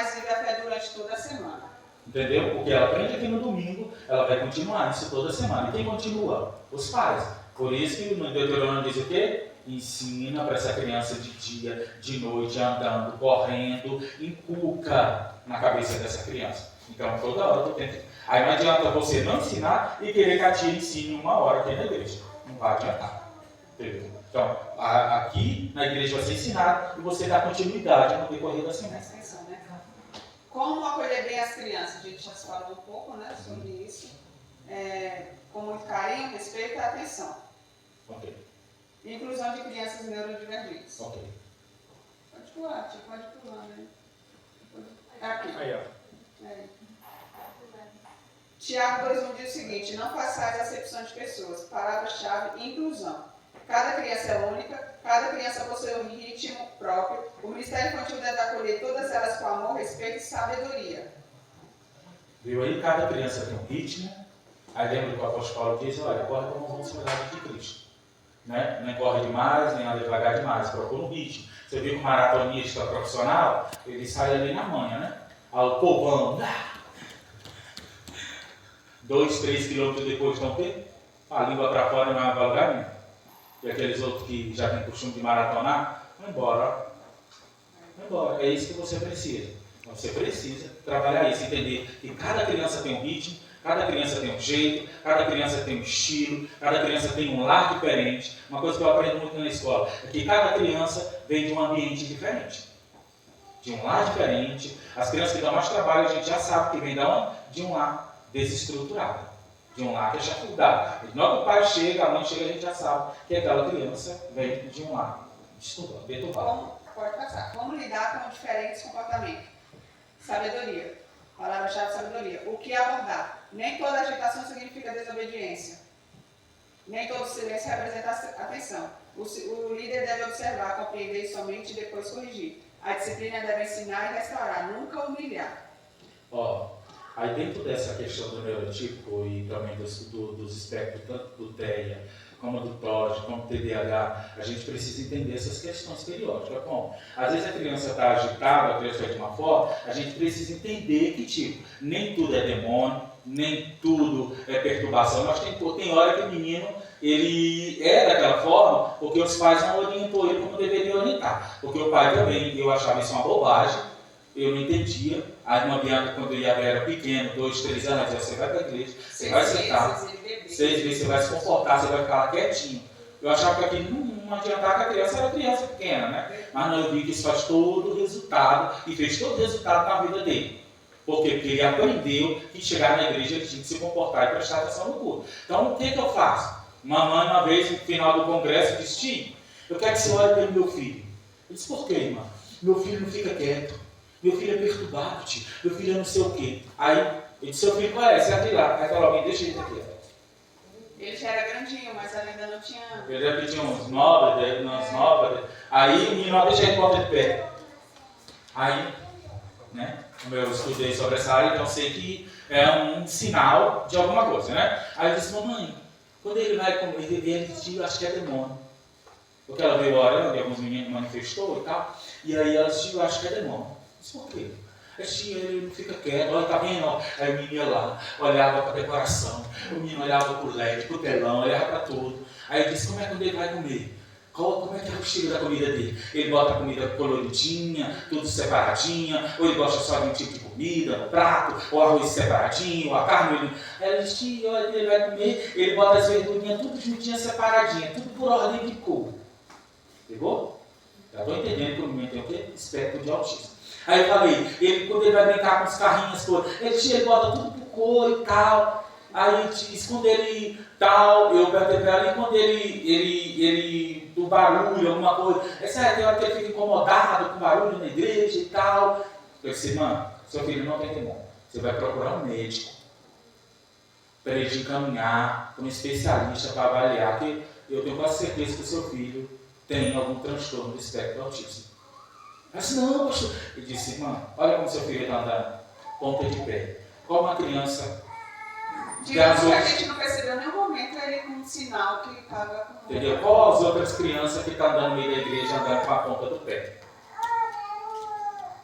mas vive a fé durante toda a semana. Entendeu? Porque ela aprende aqui no domingo, ela vai continuar isso toda semana. E quem continua? Os pais. Por isso que no Deuteronômio diz o quê? Ensina para essa criança de dia, de noite, andando, correndo, inculca na cabeça dessa criança. Então, toda hora tu tenta. Aí não adianta você não ensinar e querer que a tia ensine uma hora aqui na igreja. Não vai adiantar. Entendeu? Então, aqui na igreja vai ser ensinado e você dá continuidade no decorrer da semana. Atenção, né? Como acolher bem as crianças? A gente já se falou um pouco, né, sobre isso. Com muito carinho, respeito e atenção. Ok. Inclusão de crianças neurodivergentes. Ok. Pode pular, tia, pode pular, né? Aqui. Aí, ó. Tiago 2,1 diz o seguinte: não façais acepção de pessoas. Palavra-chave: inclusão. Cada criança é única, cada criança possui um ritmo próprio. O Ministério Infantil deve acolher todas elas com amor, respeito e sabedoria. Viu aí? Cada criança tem um ritmo. Aí lembra que o apóstolo Paulo diz: olha, corre como vamos soldados de Cristo. Né? Nem corre demais, nem anda devagar demais, procura um ritmo. Você viu que o maratonista profissional, ele sai ali na manhã, né? Aí o povão, 2, 3 quilômetros depois estão o quê? A língua para fora e não vai para lugar nenhum. E aqueles outros que já têm costume de maratonar, vão embora. Vai embora. É isso que você precisa. Você precisa trabalhar isso, entender que cada criança tem um ritmo, cada criança tem um jeito, cada criança tem um estilo, cada criança tem um lar diferente. Uma coisa que eu aprendo muito na escola é que cada criança vem de um ambiente diferente, de um lar diferente. As crianças que dão mais trabalho, a gente já sabe que vem de um lar desestruturado, de um lar que é chafurdado. Logo que o pai chega, a mãe chega, a gente já sabe que aquela criança vem de um lar deturpado. Pode passar. Como lidar com diferentes comportamentos? Sabedoria. Palavra-chave: sabedoria. O que abordar? Nem toda agitação significa desobediência. Nem todo silêncio representa atenção. O líder deve observar, compreender somente e depois corrigir. A disciplina deve ensinar e restaurar, nunca humilhar. Aí dentro dessa questão do neurotípico e também dos espectros, tanto do TEA, como do TOD, como do TDAH, a gente precisa entender essas questões periódicas. Bom, às vezes a criança está agitada, a criança está de uma forma, a gente precisa entender que tipo, nem tudo é demônio, nem tudo é perturbação. Mas tem hora que o menino, ele é daquela forma porque os pais não orientou ele como deveriam orientar. Porque o pai também, eu achava isso uma bobagem, eu não entendia. Aí uma Bianca, quando eu era pequeno, 2, 3 anos, você vai para a igreja, você vai sentar, 6 vezes você vai se comportar, você vai ficar lá quietinho. Eu achava que aqui não adiantava, que a criança era criança pequena, né? Mas não, eu vi que isso faz todo o resultado e fez todo o resultado na vida dele. Por quê? Porque ele aprendeu que chegar na igreja ele tinha que se comportar e prestar atenção no culto. Então, o que eu faço? Mamãe, uma vez, no final do congresso, disse: Tio, eu quero que você ore pelo meu filho. Eu disse: por quê, irmã? Meu filho não fica quieto. Meu filho é perturbado, tio. Meu filho é não sei o quê. Aí, eu disse: seu filho, qual é? Você aqui lá. Aí falou: alguém, deixa ele aqui. Ele já era grandinho, mas ela ainda não tinha... Ele já tinha uns 9, uns 9. Aí o menino, deixa ele volta de pé. Aí, né? Eu estudei sobre essa área, então sei que é um sinal de alguma coisa, né? Aí eu disse: mamãe, quando ele vai comer, ele disse: acho que é demônio. Porque ela veio orando e alguns meninos manifestou e tal. E aí ela disse: eu acho que é demônio. Eu disse: por quê? Ele não fica quieto, olha, tá vendo? Ó. Aí o menino ia lá, olhava para a decoração, o menino olhava para o LED, para o telão, olhava para tudo. Aí eu disse: como é que ele vai comer? Como é que é o estilo da comida dele? Ele bota a comida coloridinha, tudo separadinha, ou ele gosta só de um tipo de comida, no prato, ou arroz separadinho, ou a carne. Aí ela disse: olha, ele vai comer, ele bota as verdurinhas tudo juntinhas, separadinha, tudo por ordem de cor. Pegou? Já estou entendendo que o menino tem o quê? Espectro de autismo. Aí eu falei, quando ele vai brincar com os carrinhos, ele bota tudo por cor e tal. Aí quando ele tal, eu perguntei para ela, e quando ele do barulho, alguma coisa, tem hora que ele fica incomodado com barulho na igreja e tal. Eu disse: mano, seu filho não tem demônio. Você vai procurar um médico para ele te encaminhar para um especialista para avaliar, que eu tenho quase certeza que o seu filho tem algum transtorno do espectro autismo. Mas não, pastor. Ele disse: irmã, olha como seu filho está andando, ponta de pé. Qual uma criança... Digamos que a gente não percebeu em nenhum momento ele com um sinal que estava com... Entendeu? Qual as outras crianças que estão andando no meio da igreja, andando com a ponta do pé?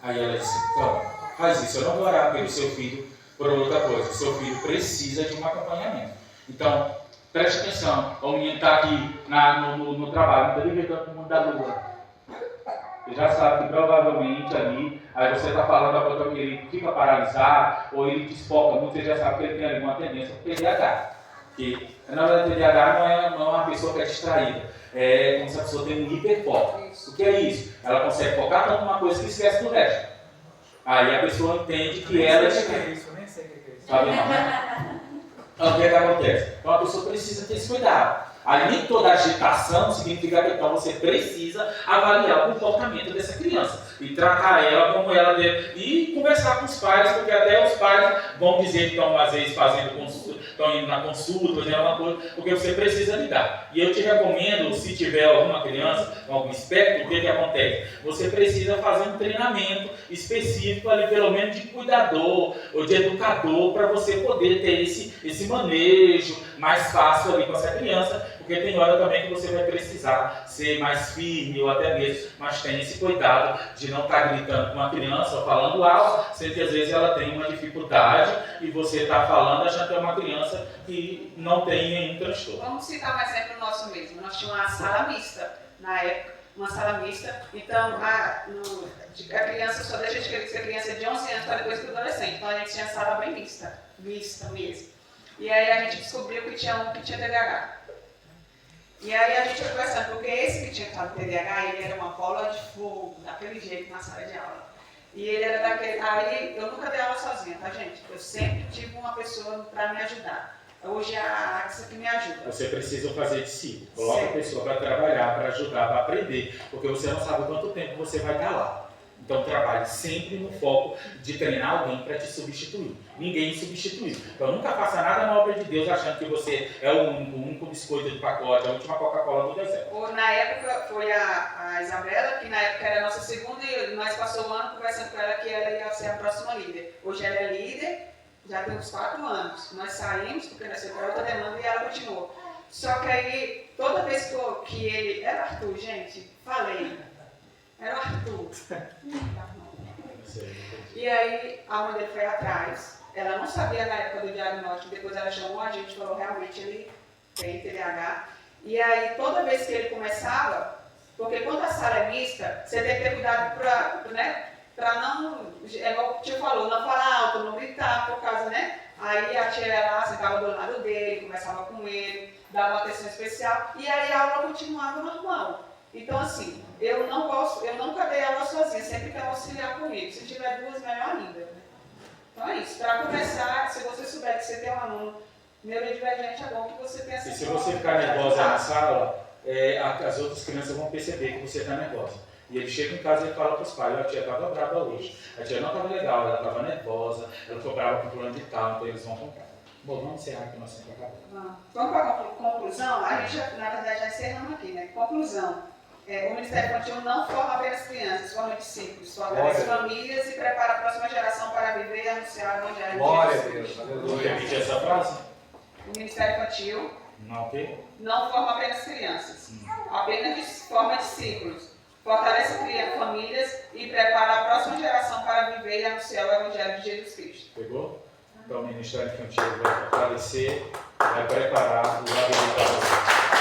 Aí ela disse: então, faz isso. Eu não vou orar pelo seu filho por outra coisa. O seu filho precisa de um acompanhamento. Então, preste atenção. O menino está aqui no trabalho, não está ligado para o mundo da lua. Você já sabe que provavelmente ali, aí você está falando a coisa que ele fica paralisado, ou ele desfoca muito, você já sabe que ele tem alguma tendência para o TDAH. Porque, na verdade, o TDAH não é uma pessoa que é distraída, é como se a pessoa tem um hiperfoco. O que é isso? Ela consegue focar tanto numa coisa que esquece do resto. Aí a pessoa entende que ela... Eu nem sei o que é isso, eu nem sei o que é isso. Sabe não, né? Então, o que é que acontece? Então a pessoa precisa ter esse cuidado. Aí nem toda agitação significa que então você precisa avaliar o comportamento dessa criança e tratar ela como ela deve, e conversar com os pais, porque até os pais vão dizer que estão às vezes fazendo consulta, estão indo na consulta, fazendo alguma coisa, porque você precisa lidar. E eu te recomendo, se tiver alguma criança com algum espectro, o que acontece? Você precisa fazer um treinamento específico ali, pelo menos de cuidador ou de educador, para você poder ter esse manejo mais fácil ali com essa criança, porque tem hora também que você vai precisar ser mais firme ou até mesmo, mas tem esse cuidado de não estar gritando com uma criança ou falando alto, sendo que às vezes ela tem uma dificuldade e você está falando achando que é uma criança que não tem nenhum transtorno. Vamos citar um exemplo nosso mesmo. Nós tínhamos uma sala mista na época, uma sala mista. Então, a criança só deixa de ser criança de 11 anos para depois para o adolescente. Então, a gente tinha sala bem mista mesmo. E aí a gente descobriu que tinha um que tinha TDAH. E aí a gente foi conversando, porque esse que tinha falado TDAH, ele era uma bola de fogo, daquele jeito na sala de aula. E ele era daquele... Aí eu nunca dei aula sozinha, tá, gente? Eu sempre tive uma pessoa para me ajudar. Hoje é a Axa que me ajuda. Você precisa fazer de si. Coloca a pessoa para trabalhar, para ajudar, para aprender, porque você não sabe quanto tempo você vai estar lá. Então trabalhe sempre no foco de treinar alguém para te substituir. Ninguém substitui. Então nunca faça nada na obra de Deus achando que você é o único biscoito do pacote, a última Coca-Cola do deserto. Na época foi a Isabela, que na época era a nossa segunda, e nós passamos o ano conversando com ela que ela ia ser a próxima líder. Hoje ela é líder, já tem uns 4 anos. Nós saímos, porque nós temos outra demanda e ela continuou. Só que aí, toda vez que ele... Era Arthur, gente, falei. Era o Arthur. E aí a mãe dele foi atrás. Ela não sabia na época do diagnóstico, depois ela chamou a gente e falou realmente ele tem TDAH. E aí toda vez que ele começava, porque quando a sala é mista, você tem que ter cuidado para não, é igual o tio falou, não falar alto, não gritar por causa, né? Aí a tia ia lá, sentava do lado dele, conversava com ele, dava uma atenção especial, e aí a aula continuava normal. Então, assim, eu nunca dei aula sozinha, sempre quero auxiliar comigo. Se tiver 2, melhor ainda. Então é isso. Para começar, se você souber que você tem um aluno neurodivergente, é bom que você tenha essa. E se você ficar nervosa na sala, as outras crianças vão perceber que você está nervosa. E ele chega em casa e fala para os pais: a tia estava brava hoje, a tia não estava legal, ela estava nervosa, ela ficou brava com o plano de tal, então eles vão comprar. Bom, vamos encerrar aqui, nós sempre acabamos. Vamos para a conclusão? A gente, na verdade, já encerramos aqui, né? Conclusão. O Ministério Infantil não forma apenas crianças, forma discípulos, fortalece famílias e prepara a próxima geração para viver e anunciar o Evangelho Glória a de Deus, Jesus. Vou aleluia. repetir essa frase? O Ministério Infantil Não, ok? não forma apenas crianças, apenas forma discípulos, fortalece famílias e prepara a próxima geração para viver e anunciar o Evangelho de Jesus Cristo. Pegou? Então o Ministério Infantil vai fortalecer, vai preparar o habilitador.